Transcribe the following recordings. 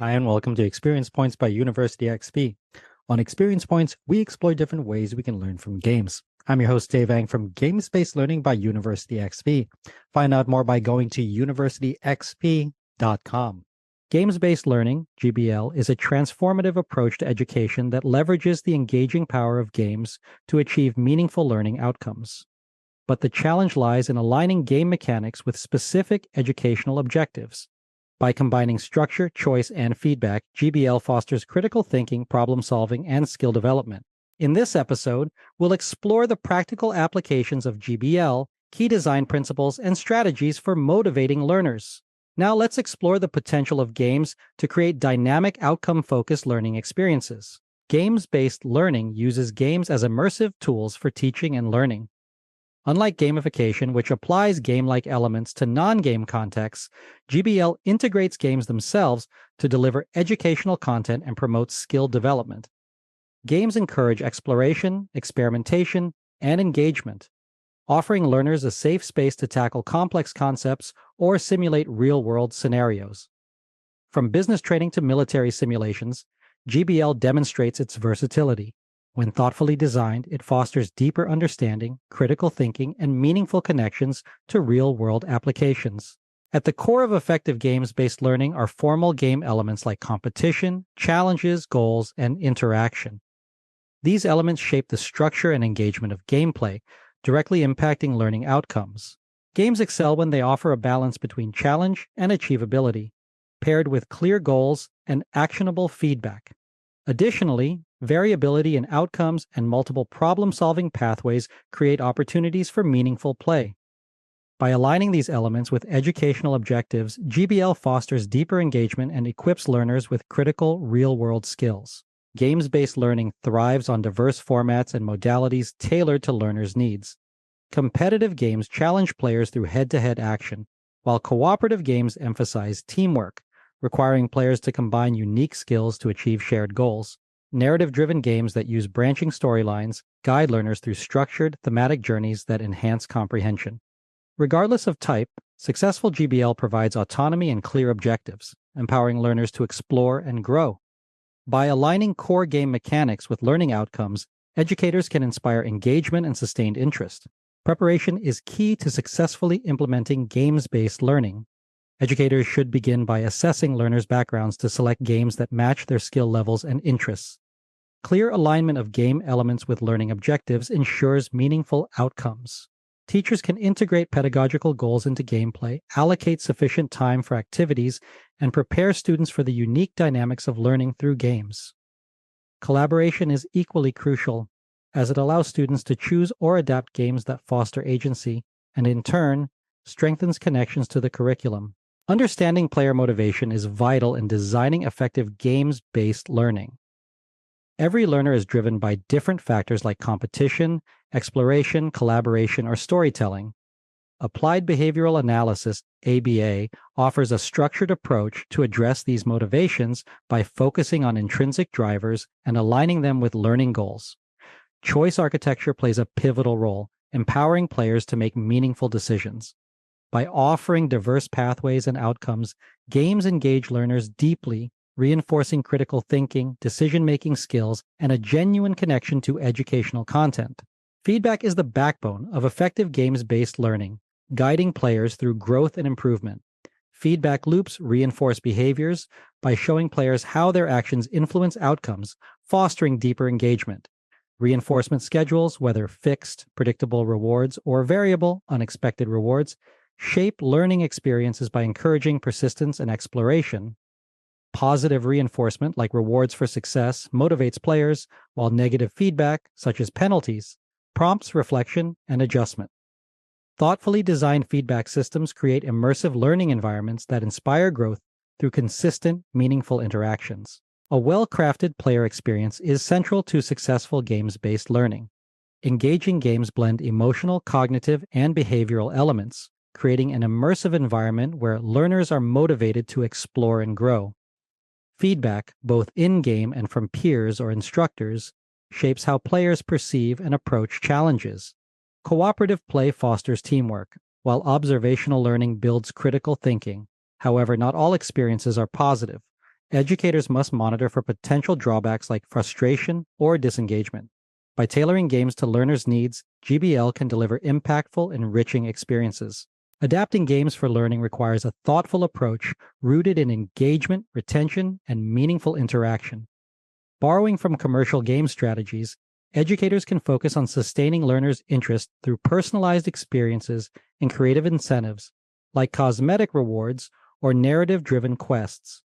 Hi, and welcome to Experience Points by University XP. On Experience Points, we explore different ways we can learn from games. I'm your host, Dave Ang from Games-Based Learning by University XP. Find out more by going to universityxp.com. Games-based learning, GBL, is a transformative approach to education that leverages the engaging power of games to achieve meaningful learning outcomes. But the challenge lies in aligning game mechanics with specific educational objectives. By combining structure, choice, and feedback, GBL fosters critical thinking, problem solving, and skill development. In this episode, we'll explore the practical applications of GBL, key design principles, and strategies for motivating learners. Now let's explore the potential of games to create dynamic outcome-focused learning experiences. Games-based learning uses games as immersive tools for teaching and learning. Unlike gamification, which applies game-like elements to non-game contexts, GBL integrates games themselves to deliver educational content and promote skill development. Games encourage exploration, experimentation, and engagement, offering learners a safe space to tackle complex concepts or simulate real-world scenarios. From business training to military simulations, GBL demonstrates its versatility. When thoughtfully designed, it fosters deeper understanding, critical thinking, and meaningful connections to real-world applications. At the core of effective games-based learning are formal game elements like competition, challenges, goals, and interaction. These elements shape the structure and engagement of gameplay, directly impacting learning outcomes. Games excel when they offer a balance between challenge and achievability, paired with clear goals and actionable feedback. Additionally, variability in outcomes and multiple problem-solving pathways create opportunities for meaningful play. By aligning these elements with educational objectives, GBL fosters deeper engagement and equips learners with critical real-world skills. Games-based learning thrives on diverse formats and modalities tailored to learners' needs. Competitive games challenge players through head-to-head action, while cooperative games emphasize teamwork, requiring players to combine unique skills to achieve shared goals. Narrative-driven games that use branching storylines guide learners through structured, thematic journeys that enhance comprehension. Regardless of type, successful GBL provides autonomy and clear objectives, empowering learners to explore and grow. By aligning core game mechanics with learning outcomes, educators can inspire engagement and sustained interest. Preparation is key to successfully implementing games-based learning. Educators should begin by assessing learners' backgrounds to select games that match their skill levels and interests. Clear alignment of game elements with learning objectives ensures meaningful outcomes. Teachers can integrate pedagogical goals into gameplay, allocate sufficient time for activities, and prepare students for the unique dynamics of learning through games. Collaboration is equally crucial, as it allows students to choose or adapt games that foster agency, and in turn, strengthens connections to the curriculum. Understanding player motivation is vital in designing effective games-based learning. Every learner is driven by different factors like competition, exploration, collaboration, or storytelling. Applied Behavioral Analysis, ABA, offers a structured approach to address these motivations by focusing on intrinsic drivers and aligning them with learning goals. Choice architecture plays a pivotal role, empowering players to make meaningful decisions. By offering diverse pathways and outcomes, games engage learners deeply, reinforcing critical thinking, decision-making skills, and a genuine connection to educational content. Feedback is the backbone of effective games-based learning, guiding players through growth and improvement. Feedback loops reinforce behaviors by showing players how their actions influence outcomes, fostering deeper engagement. Reinforcement schedules, whether fixed, predictable rewards, or variable, unexpected rewards, shape learning experiences by encouraging persistence and exploration. Positive reinforcement, like rewards for success, motivates players, while negative feedback, such as penalties, prompts reflection and adjustment. Thoughtfully designed feedback systems create immersive learning environments that inspire growth through consistent, meaningful interactions. A well-crafted player experience is central to successful games-based learning. Engaging games blend emotional, cognitive, and behavioral elements, creating an immersive environment where learners are motivated to explore and grow. Feedback, both in-game and from peers or instructors, shapes how players perceive and approach challenges. Cooperative play fosters teamwork, while observational learning builds critical thinking. However, not all experiences are positive. educators must monitor for potential drawbacks like frustration or disengagement. By tailoring games to learners' needs, GBL can deliver impactful, enriching experiences. Adapting games for learning requires a thoughtful approach rooted in engagement, retention, and meaningful interaction. Borrowing from commercial game strategies, educators can focus on sustaining learners' interest through personalized experiences and creative incentives, like cosmetic rewards or narrative-driven quests.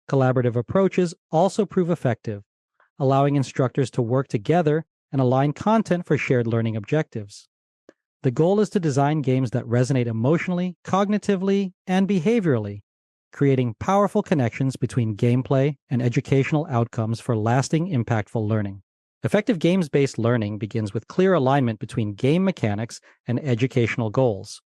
Collaborative approaches also prove effective, allowing instructors to work together and align content for shared learning objectives. The goal is to design games that resonate emotionally, cognitively, and behaviorally, creating powerful connections between gameplay and educational outcomes for lasting, impactful learning. Effective games-based learning begins with clear alignment between game mechanics and educational goals.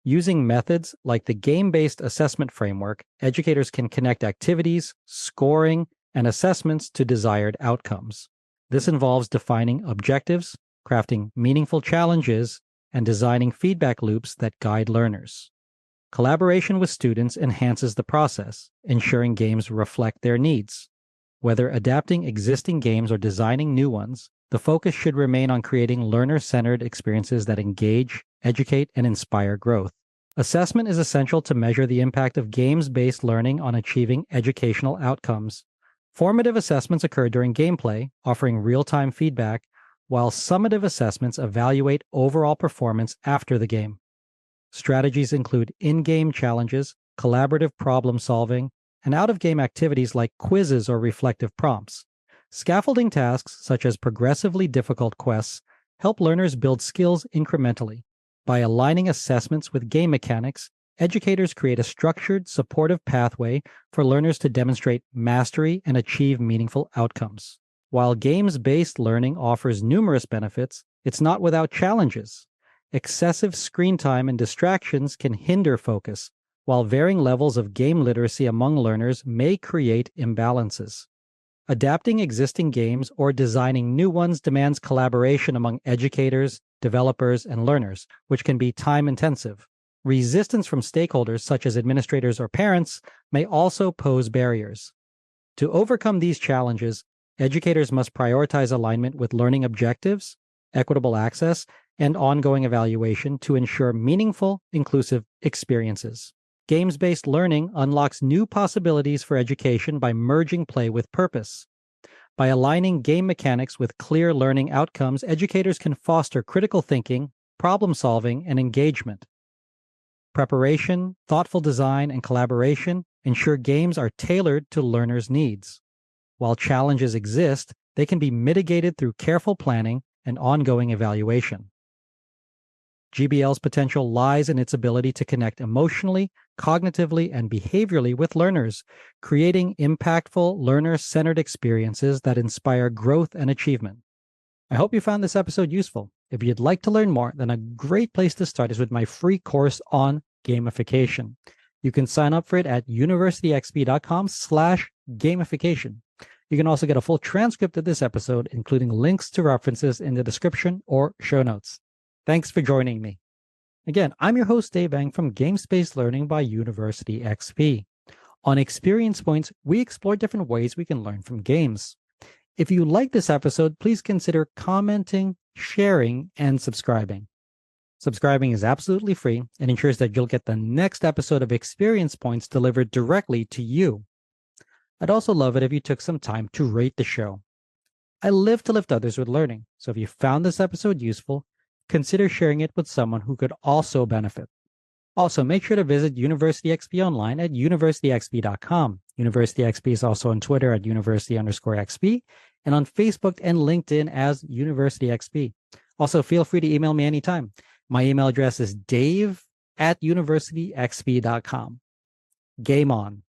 Using methods like the game-based assessment framework, educators can connect activities, scoring, and assessments to desired outcomes. This involves defining objectives, crafting meaningful challenges, and designing feedback loops that guide learners. Collaboration with students enhances the process, ensuring games reflect their needs. Whether adapting existing games or designing new ones, the focus should remain on creating learner-centered experiences that engage, educate, and inspire growth. Assessment is essential to measure the impact of games-based learning on achieving educational outcomes. Formative assessments occur during gameplay, offering real-time feedback, while summative assessments evaluate overall performance after the game. Strategies include in-game challenges, collaborative problem-solving, and out-of-game activities like quizzes or reflective prompts. Scaffolding tasks, such as progressively difficult quests, help learners build skills incrementally. By aligning assessments with game mechanics, educators create a structured, supportive pathway for learners to demonstrate mastery and achieve meaningful outcomes. While games-based learning offers numerous benefits, it's not without challenges. Excessive screen time and distractions can hinder focus, while varying levels of game literacy among learners may create imbalances. Adapting existing games or designing new ones demands collaboration among educators, developers, and learners, which can be time-intensive. Resistance from stakeholders such as administrators or parents may also pose barriers. To overcome these challenges, educators must prioritize alignment with learning objectives, equitable access, and ongoing evaluation to ensure meaningful, inclusive experiences. Games-based learning unlocks new possibilities for education by merging play with purpose. By aligning game mechanics with clear learning outcomes, educators can foster critical thinking, problem-solving, and engagement. Preparation, thoughtful design, and collaboration ensure games are tailored to learners' needs. While challenges exist, they can be mitigated through careful planning and ongoing evaluation. GBL's potential lies in its ability to connect emotionally, cognitively, and behaviorally with learners, creating impactful, learner-centered experiences that inspire growth and achievement. I hope you found this episode useful. If you'd like to learn more, then a great place to start is with my free course on gamification. You can sign up for it at universityxp.com/gamification. You can also get a full transcript of this episode, including links to references in the description or show notes. Thanks for joining me. Again, I'm your host, Dave Eng from Games-Based Learning by University XP. On Experience Points, we explore different ways we can learn from games. If you like this episode, please consider commenting, sharing, and subscribing. Subscribing is absolutely free and ensures that you'll get the next episode of Experience Points delivered directly to you. I'd also love it if you took some time to rate the show. I live to lift others with learning, so if you found this episode useful, consider sharing it with someone who could also benefit. Also, make sure to visit University XP online at universityxp.com. University XP is also on Twitter at university_XP and on Facebook and LinkedIn as University XP. Also, feel free to email me anytime. My email address is dave@universityxp.com. Game on.